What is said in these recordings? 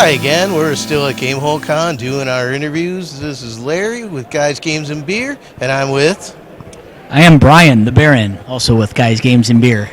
Hi again. We're still at GameHole Con doing our interviews. This is Larry with Guys, Games, and Beer, and I'm with... I am Brian, the Baron, also with Guys, Games, and Beer.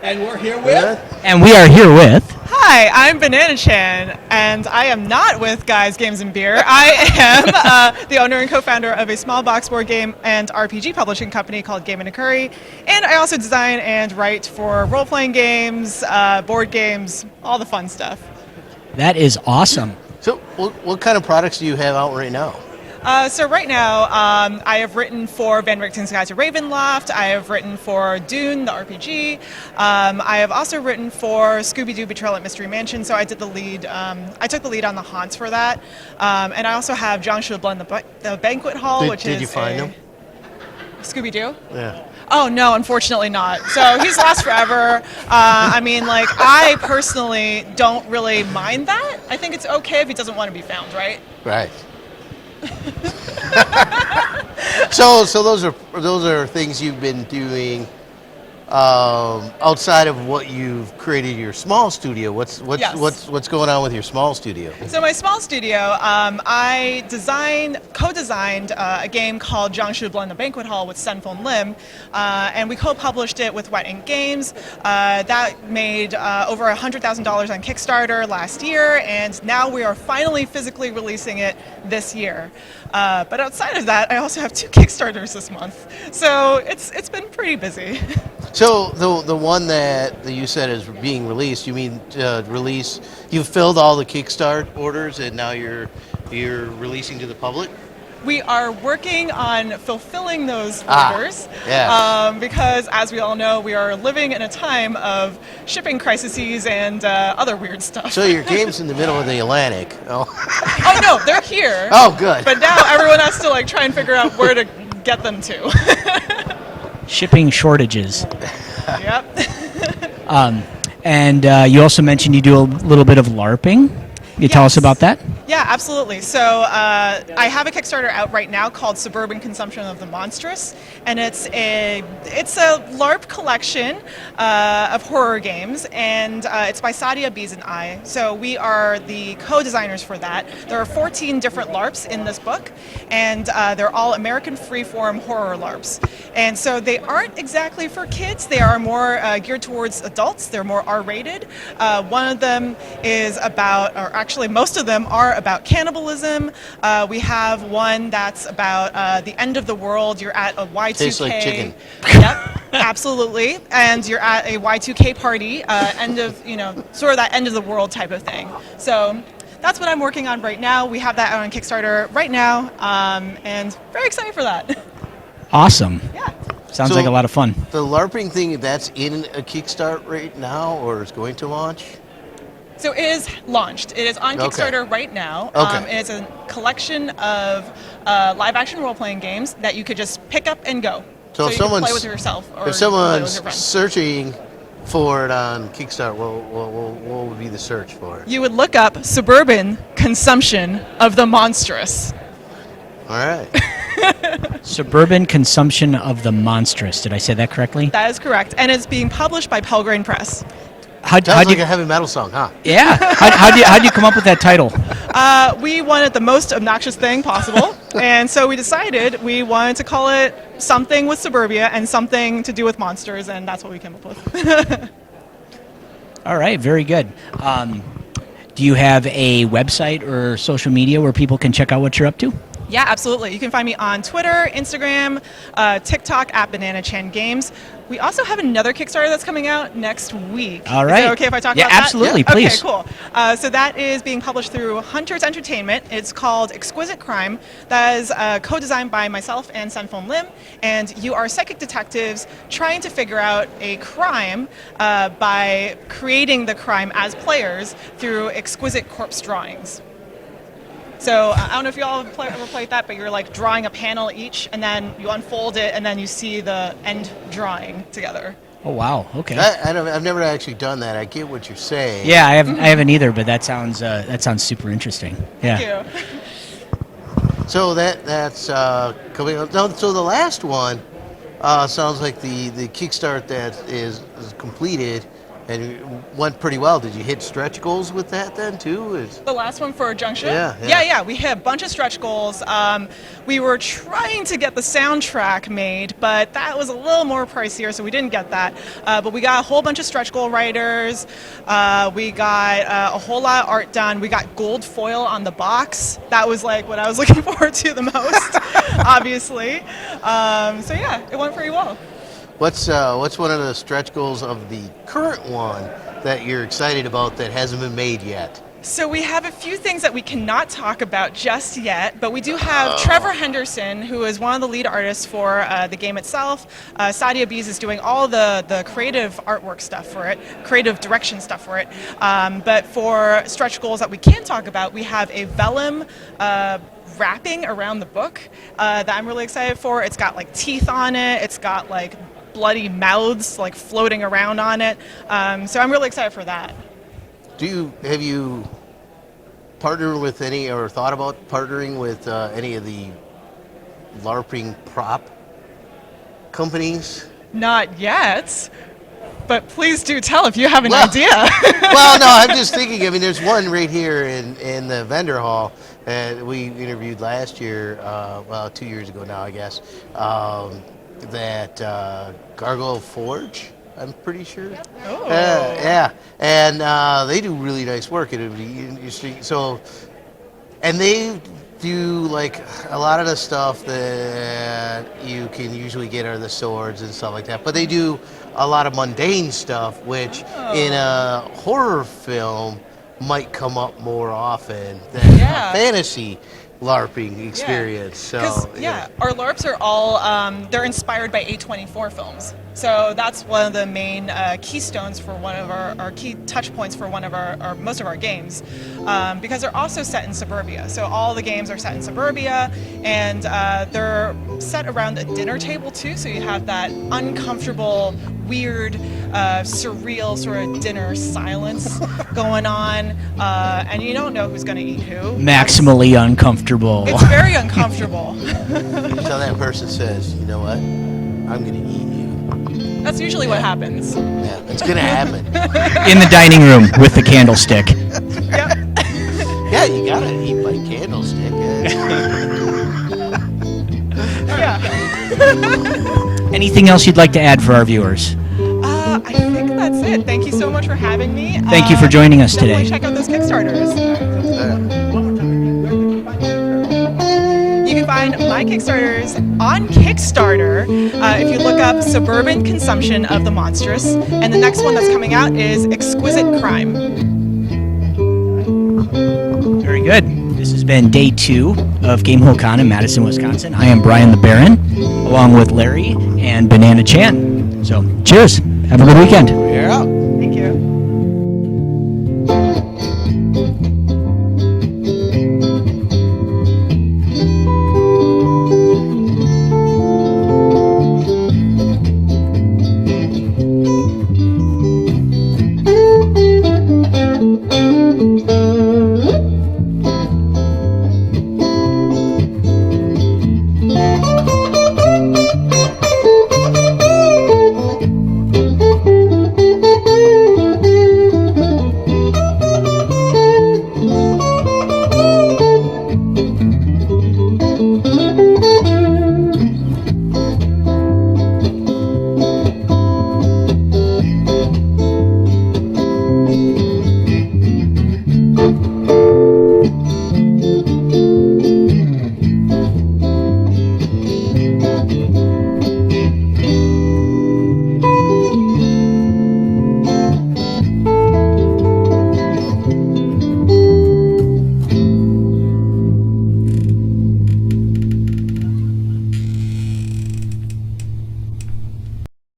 And we're here with... And we are here with... Hi, I'm Banana Chan, and I am not with Guys, Games, and Beer. I am the owner and co-founder of a small box board game and RPG publishing company called Game and a Curry, and I also design and write for role-playing games, board games, all the fun stuff. That is awesome. So, what kind of products do you have out right now? So right now, I have written for Van Richten's Guide to Ravenloft. I have written for Dune, the RPG. I have also written for Scooby-Doo Betrayal at Mystery Mansion. So I did the lead. I took the lead on the haunts for that. And I also have John Should Blend the Banquet Hall, Did you find him? Scooby-Doo? Yeah. Oh, no, unfortunately not. So he's lost forever. I personally don't really mind that. I think it's okay if he doesn't want to be found, right? Right. So those are things you've been doing outside of what you've created your small studio. What's going on with your small studio? So my small studio, I co-designed a game called Zhang Shu Blend the Banquet Hall with Senfeng Lim, and we co-published it with Wet Ink Games. That made over $100,000 on Kickstarter last year, and now we are finally physically releasing it this year. But outside of that, I also have 2 Kickstarters this month, so it's been pretty busy. So the one that you said is being released, you mean release? You've filled all the Kickstart orders, and now you're releasing to the public. We are working on fulfilling those orders because, as we all know, we are living in a time of shipping crises and other weird stuff. So your game's in the middle of the Atlantic. Oh, oh no, they're here. Oh, good. But now everyone has to try and figure out where to get them to. Shipping shortages. Yep. And you also mentioned you do a little bit of LARPing. You tell us about that? Yeah, absolutely. So I have a Kickstarter out right now called Suburban Consumption of the Monstrous, and it's a LARP collection of horror games, and it's by Sadia Bees and I. So we are the co-designers for that. There are 14 different LARPs in this book, and they're all American freeform horror LARPs. And so they aren't exactly for kids. They are more geared towards adults. They're more R-rated. One of them is about, or actually most of them are about cannibalism. We have one that's about the end of the world. You're at a Y2K. Tastes like chicken. Yep, absolutely. And you're at a Y2K party, sort of that end of the world type of thing. So that's what I'm working on right now. We have that out on Kickstarter right now, and very excited for that. Awesome. Yeah. Sounds like a lot of fun. The LARPing thing, that's in a Kickstart right now, or is going to launch? So it is launched. It is on Kickstarter right now. It's a collection of live-action role-playing games that you could just pick up and go. So if you can play with yourself or if play with your someone's friends. searching for it on Kickstarter, what would be the search for it? You would look up Suburban Consumption of the Monstrous. All right. Suburban Consumption of the Monstrous. Did I say that correctly? That is correct. And it's being published by Pelgrane Press. Sounds like a heavy metal song, huh? Yeah. How'd you come up with that title? We wanted the most obnoxious thing possible, and so we decided we wanted to call it something with suburbia and something to do with monsters, and that's what we came up with. All right, very good. Do you have a website or social media where people can check out what you're up to? Yeah, absolutely. You can find me on Twitter, Instagram, TikTok at Banana Chan Games. We also have another Kickstarter that's coming out next week. All right. Is it okay if I talk about Absolutely, that? please. Okay, cool. So that is being published through Hunters Entertainment. It's called Exquisite Crime. That is co-designed by myself and Senfeng Lim. And you are psychic detectives trying to figure out a crime by creating the crime as players through exquisite corpse drawings. So I don't know if you all have ever played that, but you're drawing a panel each, and then you unfold it, and then you see the end drawing together. Oh wow! Okay. I've never actually done that. I get what you're saying. Yeah, I haven't either, but that sounds super interesting. Yeah. Thank you. So that's coming up. So the last one sounds like the Kickstart that is completed and it went pretty well. Did you hit stretch goals with that then too? The last one for Junction? Yeah. We hit a bunch of stretch goals. We were trying to get the soundtrack made, but that was a little more pricier, so we didn't get that. But we got a whole bunch of stretch goal writers. We got a whole lot of art done. We got gold foil on the box. That was like what I was looking forward to the most, obviously. So yeah, it went pretty well. What's one of the stretch goals of the current one that you're excited about that hasn't been made yet? So we have a few things that we cannot talk about just yet, but we do have Trevor Henderson, who is one of the lead artists for the game itself. Sadia Bees is doing all the creative artwork stuff for it, creative direction stuff for it. But for stretch goals that we can talk about, we have a vellum wrapping around the book that I'm really excited for. It's got like teeth on it. It's got like bloody mouths like floating around on it. So I'm really excited for that. Have you partnered with any or thought about partnering with any of the LARPing prop companies? Not yet, but please do tell if you have an idea. Well, no, I'm just thinking. I mean, there's one right here in the vendor hall that we interviewed last year, 2 years ago now, I guess. That Gargoyle Forge, I'm pretty sure. Oh. Yeah, and they do really nice work. It would be interesting. So, and they do like a lot of the stuff that you can usually get are the swords and stuff like that. But they do a lot of mundane stuff, which in a horror film might come up more often than a fantasy LARPing experience. So our LARPs are all they're inspired by A24 films. So that's one of the main keystones for one of our key touch points for one of our most of our games, because they're also set in suburbia. So all the games are set in suburbia, and they're set around a dinner table too. So you have that uncomfortable, weird, surreal sort of dinner silence going on, and you don't know who's going to eat who. Maximally uncomfortable. It's very uncomfortable. So that person says, you know what, I'm going to eat you. That's usually what happens. Yeah, it's going to happen. In the dining room with the candlestick. Yep. Yeah, you got to eat by candlestick. Yeah. Anything else you'd like to add for our viewers? I think that's it. Thank you so much for having me. Thank you for joining us Definitely today. check out those Kickstarters. You can find my Kickstarters on Kickstarter if you look up Suburban Consumption of the Monstrous, and the next one that's coming out is Exquisite Crime. Very good. This has been day 2 of GameHole Con in Madison, Wisconsin. I am Brian the Baron, along with Larry and Banana Chan. So, cheers. Have a good weekend. Yeah. Thank you.